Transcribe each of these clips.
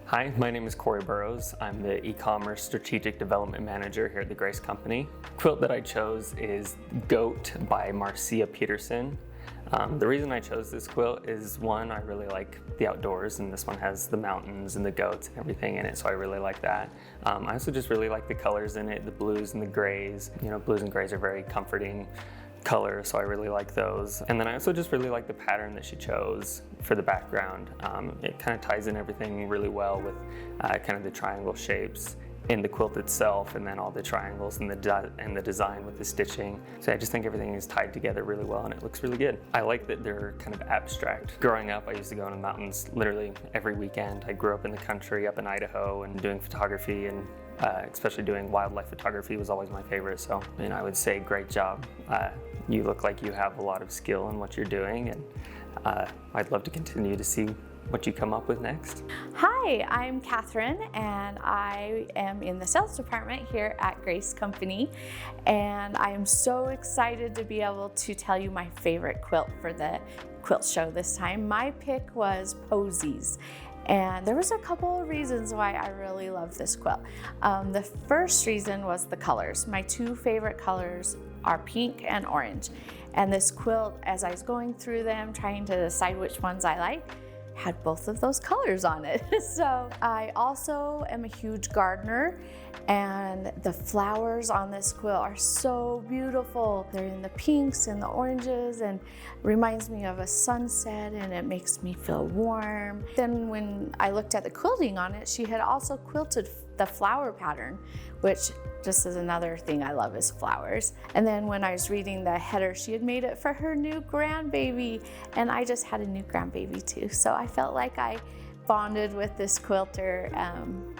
Hi, my name is Corey Burrows. I'm the e-commerce strategic development manager here at the Grace Company. The quilt that I chose is Goat by Marcia Peterson. The reason I chose this quilt is, one, I really like the outdoors, and this one has the mountains and the goats and everything in it, so I really like that. I also just really like the colors in it, the blues and the grays. You know, blues and grays are very comforting color, so I really like those. And then I also just really like the pattern that she chose for the background. It kind of ties in everything really well with kind of the triangle shapes in the quilt itself, and then all the triangles and the design with the stitching. So I just think everything is tied together really well, and it looks really good. I like that they're kind of abstract. Growing up, I used to go in the mountains literally every weekend. I grew up in the country up in Idaho and doing photography, and especially doing wildlife photography was always my favorite. So, I would say great job. You look like you have a lot of skill in what you're doing, and I'd love to continue to see what you come up with next. Hi, I'm Catherine, and I am in the sales department here at Grace Company, and I am so excited to be able to tell you my favorite quilt for the quilt show this time. My pick was Posies. And there was a couple of reasons why I really love this quilt. The first reason was the colors. My two favorite colors are pink and orange. And this quilt, as I was going through them, trying to decide which ones I like, had both of those colors on it. So I also am a huge gardener, and the flowers on this quilt are so beautiful. They're in the pinks and the oranges, and reminds me of a sunset, and it makes me feel warm. Then when I looked at the quilting on it, she had also quilted the flower pattern, which just is another thing I love is flowers. And then when I was reading the header, she had made it for her new grandbaby, and I just had a new grandbaby too. So I felt like I bonded with this quilter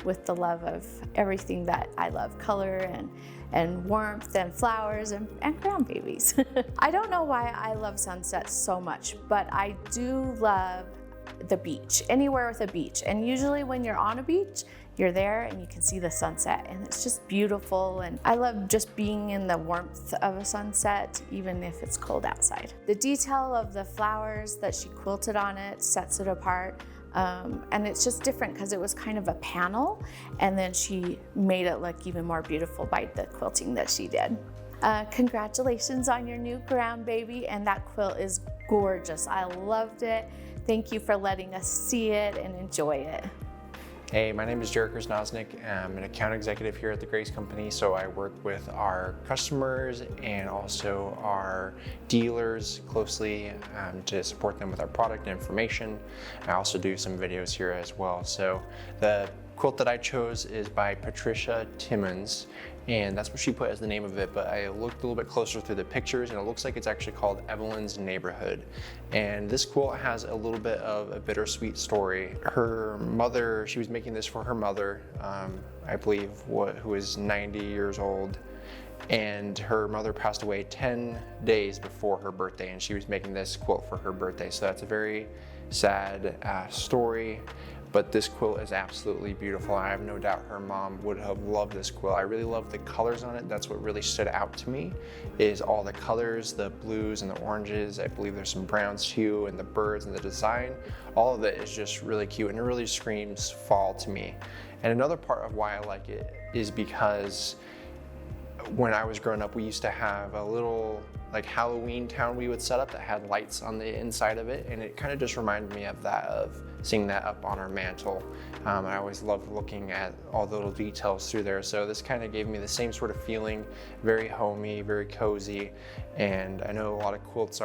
with the love of everything that I love, color and warmth and flowers and grandbabies. I don't know why I love sunsets so much, but I do love the beach, anywhere with a beach. And usually when you're on a beach, you're there and you can see the sunset, and it's just beautiful. And I love just being in the warmth of a sunset, even if it's cold outside. The detail of the flowers that she quilted on it sets it apart. And it's just different because it was kind of a panel, and then she made it look even more beautiful by the quilting that she did. Congratulations on your new grandbaby, and that quilt is gorgeous. I loved it. Thank you for letting us see it and enjoy it. Hey, my name is Jared Krasnoznik. I'm an account executive here at the Grace Company, so I work with our customers and also our dealers closely to support them with our product and information. I also do some videos here as well. So the quilt that I chose is by Patricia Timmons, and that's what she put as the name of it, but I looked a little bit closer through the pictures, and it looks like it's actually called Evelyn's Neighborhood. And this quilt has a little bit of a bittersweet story. Her mother, she was making this for her mother, I believe, who is 90 years old, and her mother passed away 10 days before her birthday, and she was making this quilt for her birthday. So that's a very sad story. But this quilt is absolutely beautiful. I have no doubt her mom would have loved this quilt. I really love the colors on it. That's what really stood out to me, is all the colors, the blues and the oranges. I believe there's some browns too, and the birds and the design. All of it is just really cute, and it really screams fall to me. And another part of why I like it is because when I was growing up, we used to have a little like Halloween town we would set up that had lights on the inside of it, and it kind of just reminded me of that, of seeing that up on our mantle. I always loved looking at all the little details through there, so this kind of gave me the same sort of feeling, very homey, very cozy. And I know a lot of quilts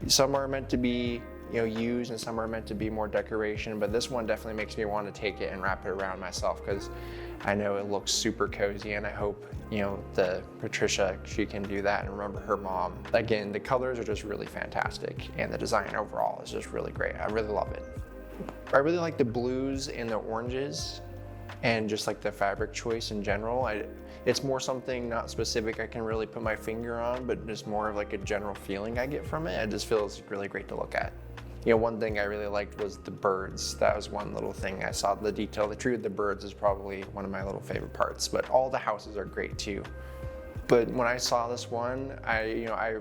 some are meant to be used, and some are meant to be more decoration, but this one definitely makes me want to take it and wrap it around myself, because I know it looks super cozy, and I hope the Patricia, she can do that and remember her mom. Again, the colors are just really fantastic, and the design overall is just really great. I really love it. I really like the blues and the oranges, and just like the fabric choice in general. It's more something not specific I can really put my finger on, but just more of like a general feeling I get from it. It just feels really great to look at. One thing I really liked was the birds. That was one little thing I saw. The detail, the tree of the birds is probably one of my little favorite parts, but all the houses are great too. But when I saw this one, I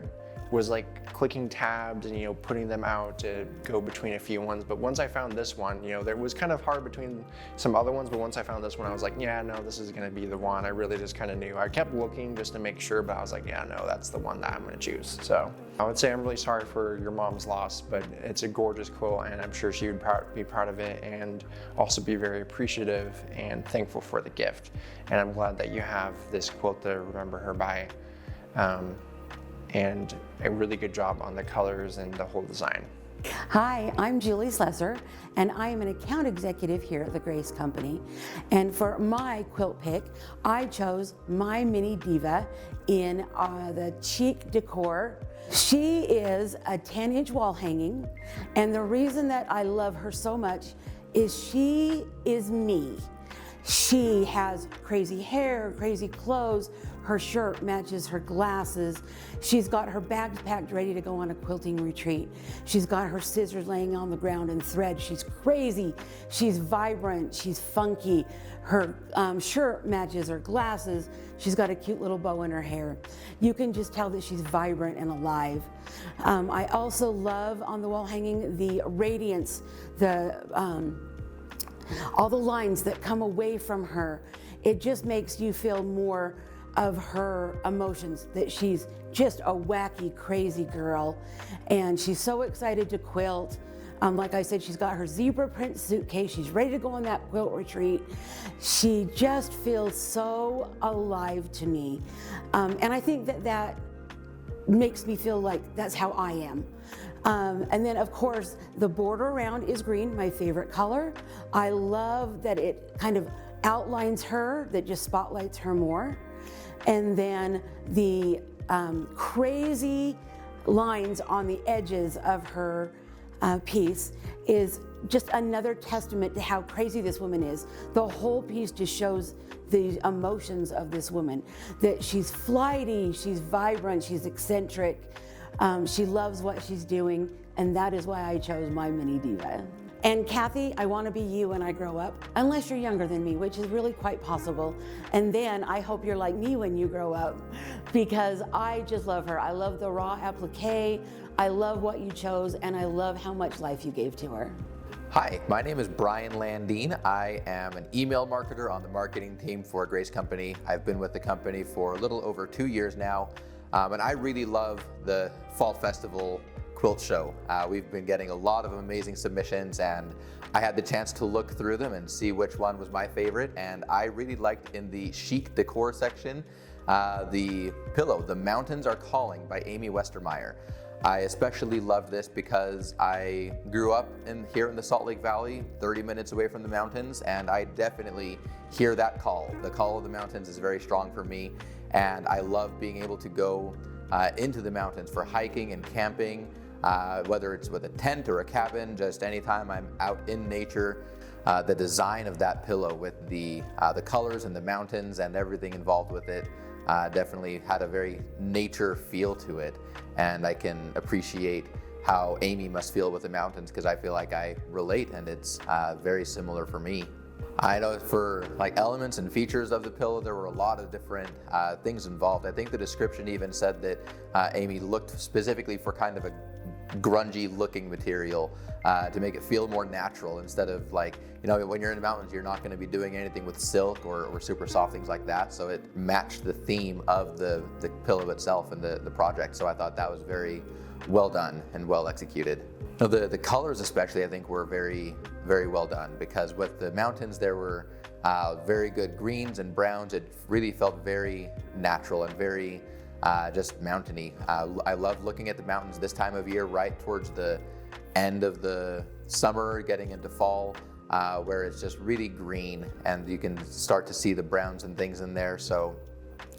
was like clicking tabs and, you know, putting them out to go between a few ones. But once I found this one, you know, there was kind of hard between some other ones, but once I found this one, I was like, yeah, no, this is gonna be the one. I really just kind of knew. I kept looking just to make sure, but I was like, yeah, no, that's the one that I'm gonna choose. So I would say I'm really sorry for your mom's loss, but it's a gorgeous quilt, and I'm sure she would be proud of it and also be very appreciative and thankful for the gift. And I'm glad that you have this quilt to remember her by. And a really good job on the colors and the whole design. Hi, I'm Julie Slesser, and I am an account executive here at the Grace Company. And for my quilt pick, I chose my Mini Diva in the Chic Decor. She is a 10-inch wall hanging, and the reason that I love her so much is she is me. She has crazy hair, crazy clothes, her shirt matches her glasses. She's got her bags packed ready to go on a quilting retreat. She's got her scissors laying on the ground and thread. She's crazy, she's vibrant, she's funky. Her shirt matches her glasses. She's got a cute little bow in her hair. You can just tell that she's vibrant and alive. I also love on the wall hanging the radiance, all the lines that come away from her. It just makes you feel more of her emotions, that she's just a wacky, crazy girl. And she's so excited to quilt. Like I said, she's got her zebra print suitcase. She's ready to go on that quilt retreat. She just feels so alive to me. And I think that makes me feel like that's how I am. And then of course, the border around is green, my favorite color. I love that it kind of outlines her, that just spotlights her more. And then the crazy lines on the edges of her piece is just another testament to how crazy this woman is. The whole piece just shows the emotions of this woman, that she's flighty, she's vibrant, she's eccentric, she loves what she's doing, and that is why I chose my Mini Diva. And Kathy, I want to be you when I grow up, unless you're younger than me, which is really quite possible. And then I hope you're like me when you grow up, because I just love her. I love the raw applique, I love what you chose, and I love how much life you gave to her. Hi, my name is Brian Landine. I am an email marketer on the marketing team for Grace Company. I've been with the company for a little over 2 years now, and I really love the Fall Festival Quilt Show. We've been getting a lot of amazing submissions, and I had the chance to look through them and see which one was my favorite, and I really liked in the chic decor section the pillow, The Mountains Are Calling by Amy Westermeyer. I especially love this because I grew up here in the Salt Lake Valley, 30 minutes away from the mountains, and I definitely hear that call. The call of the mountains is very strong for me, and I love being able to go into the mountains for hiking and camping, whether it's with a tent or a cabin, just anytime I'm out in nature. The design of that pillow with the colors and the mountains and everything involved with it definitely had a very nature feel to it, and I can appreciate how Amy must feel with the mountains, because I feel like I relate, and it's very similar for me. I know for like elements and features of the pillow, there were a lot of different things involved. I think the description even said that Amy looked specifically for kind of a grungy looking material to make it feel more natural, instead of like, you know, when you're in the mountains, you're not going to be doing anything with silk or super soft things like that. So it matched the theme of the pillow itself and the project. So I thought that was very well done and well executed. Now the colors especially, I think, were very, very well done, because with the mountains there were very good greens and browns. It really felt very natural and very just mountainy. I love looking at the mountains this time of year, right towards the end of the summer, getting into fall, where it's just really green and you can start to see the browns and things in there. So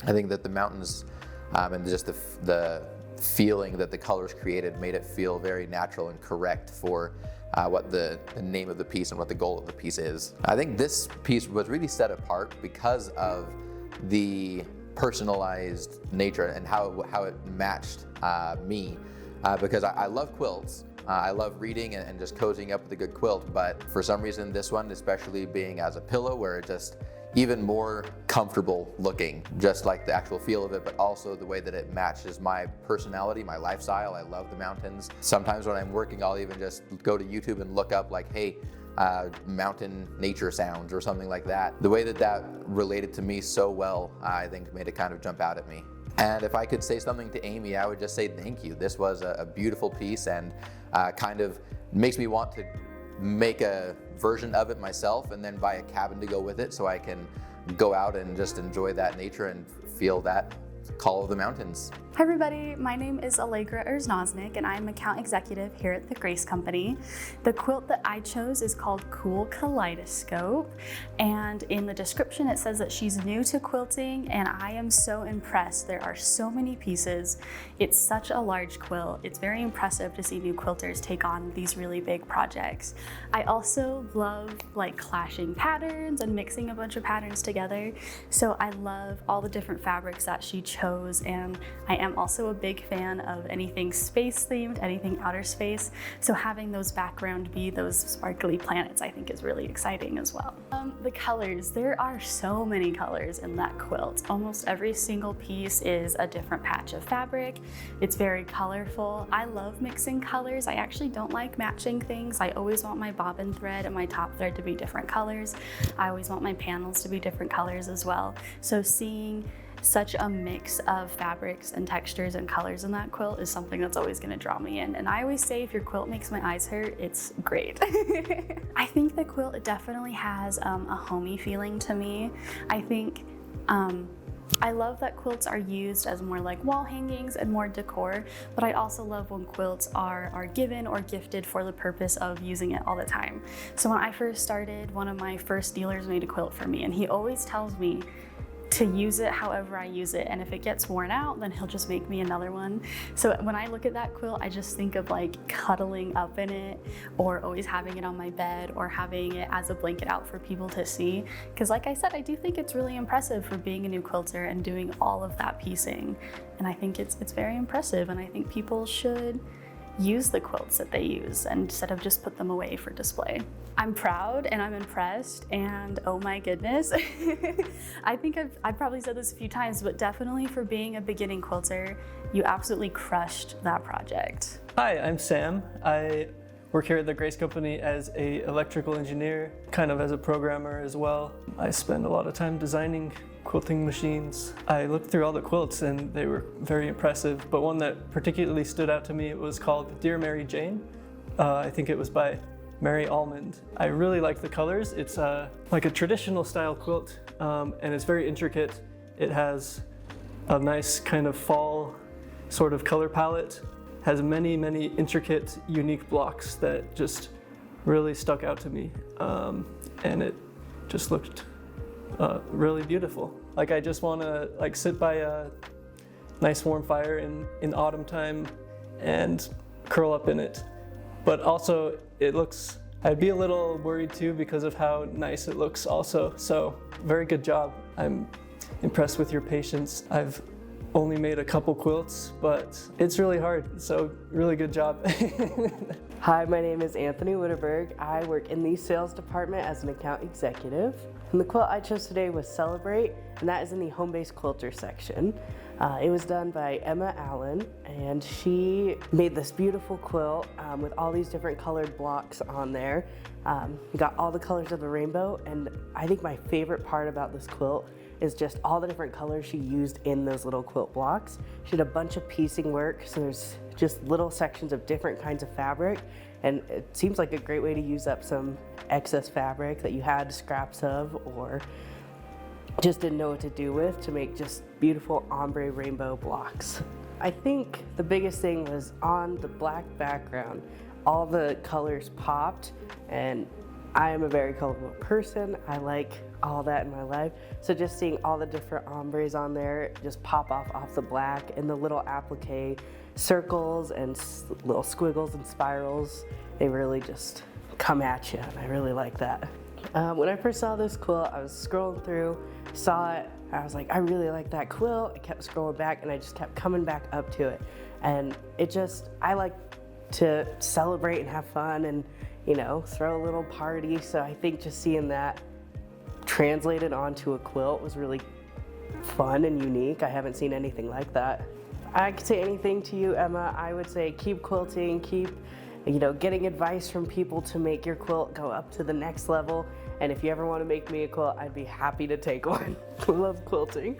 I think that the mountains and just the feeling that the colors created made it feel very natural and correct for what the name of the piece and what the goal of the piece is. I think this piece was really set apart because of the personalized nature and how it matched me, because I love quilts. I love reading and just cozying up with a good quilt, but for some reason this one, especially being as a pillow, where it just, even more comfortable looking, just like the actual feel of it, but also the way that it matches my personality, my lifestyle. I love the mountains. Sometimes when I'm working, I'll even just go to YouTube and look up like, hey, mountain nature sounds or something like that. The way that that related to me so well, I think made it kind of jump out at me. And if I could say something to Amy, I would just say thank you. This was a beautiful piece, and kind of makes me want to make a version of it myself and then buy a cabin to go with it so I can go out and just enjoy that nature and feel that call of the mountains. Hi everybody, my name is Allegra Erznosnik and I'm account executive here at the Grace Company. The quilt that I chose is called Cool Kaleidoscope, and in the description it says that she's new to quilting, and I am so impressed. There are so many pieces. It's such a large quilt. It's very impressive to see new quilters take on these really big projects. I also love like clashing patterns and mixing a bunch of patterns together. So I love all the different fabrics that she chose, and I am also a big fan of anything space themed, anything outer space. So having those background be those sparkly planets, I think is really exciting as well. The colors, there are so many colors in that quilt. Almost every single piece is a different patch of fabric. It's very colorful. I love mixing colors. I actually don't like matching things. I always want my bobbin thread and my top thread to be different colors. I always want my panels to be different colors as well. So seeing such a mix of fabrics and textures and colors in that quilt is something that's always going to draw me in. And I always say if your quilt makes my eyes hurt, it's great. I think the quilt, it definitely has a homey feeling to me. I think I love that quilts are used as more like wall hangings and more decor, but I also love when quilts are given or gifted for the purpose of using it all the time. So when I first started, one of my first dealers made a quilt for me, and he always tells me to use it however I use it, and if it gets worn out, then he'll just make me another one. So when I look at that quilt, I just think of like cuddling up in it, or always having it on my bed, or having it as a blanket out for people to see. Because like I said, I do think it's really impressive for being a new quilter and doing all of that piecing. And I think it's very impressive, and I think people should use the quilts that they use instead of just put them away for display. I'm proud and I'm impressed, and oh my goodness. I think I've probably said this a few times, but definitely for being a beginning quilter, you absolutely crushed that project. Hi, I'm Sam. I work here at the Grace Company as an electrical engineer, kind of as a programmer as well. I spend a lot of time designing quilting machines. I looked through all the quilts and they were very impressive, but one that particularly stood out to me was called Dear Mary Jane. I think it was by Mary Almond. I really like the colors. It's like a traditional style quilt, and it's very intricate. It has a nice kind of fall sort of color palette, has many intricate, unique blocks that just really stuck out to me, and it just looked really beautiful. Like I just want to like sit by a nice warm fire in autumn time and curl up in it. But also I'd be a little worried too because of how nice it looks also. So very good job. I'm impressed with your patience. I've only made a couple quilts, but it's really hard. So really good job. Hi, my name is Anthony Witterberg. I work in the sales department as an account executive. And the quilt I chose today was Celebrate, and that is in the home-based quilter section. It was done by Emma Allen, and she made this beautiful quilt with all these different colored blocks on there. We got all the colors of the rainbow, and I think my favorite part about this quilt is just all the different colors she used in those little quilt blocks. She did a bunch of piecing work, so there's just little sections of different kinds of fabric, and it seems like a great way to use up some excess fabric that you had scraps of or just didn't know what to do with to make just beautiful ombre rainbow blocks. I think the biggest thing was on the black background, all the colors popped, and I am a very colorful person. I like all that in my life. So just seeing all the different ombres on there just pop off the black, and the little applique circles and little squiggles and spirals, they really just come at you, and I really like that. When I first saw this quilt, I was scrolling through, saw it, I was like, I really like that quilt. I kept scrolling back and I just kept coming back up to it. And I like to celebrate and have fun and, throw a little party. So I think just seeing that translated onto a quilt was really fun and unique. I haven't seen anything like that. I could say anything to you, Emma. I would say keep quilting, keep getting advice from people to make your quilt go up to the next level. And if you ever want to make me a quilt, I'd be happy to take one. I love quilting.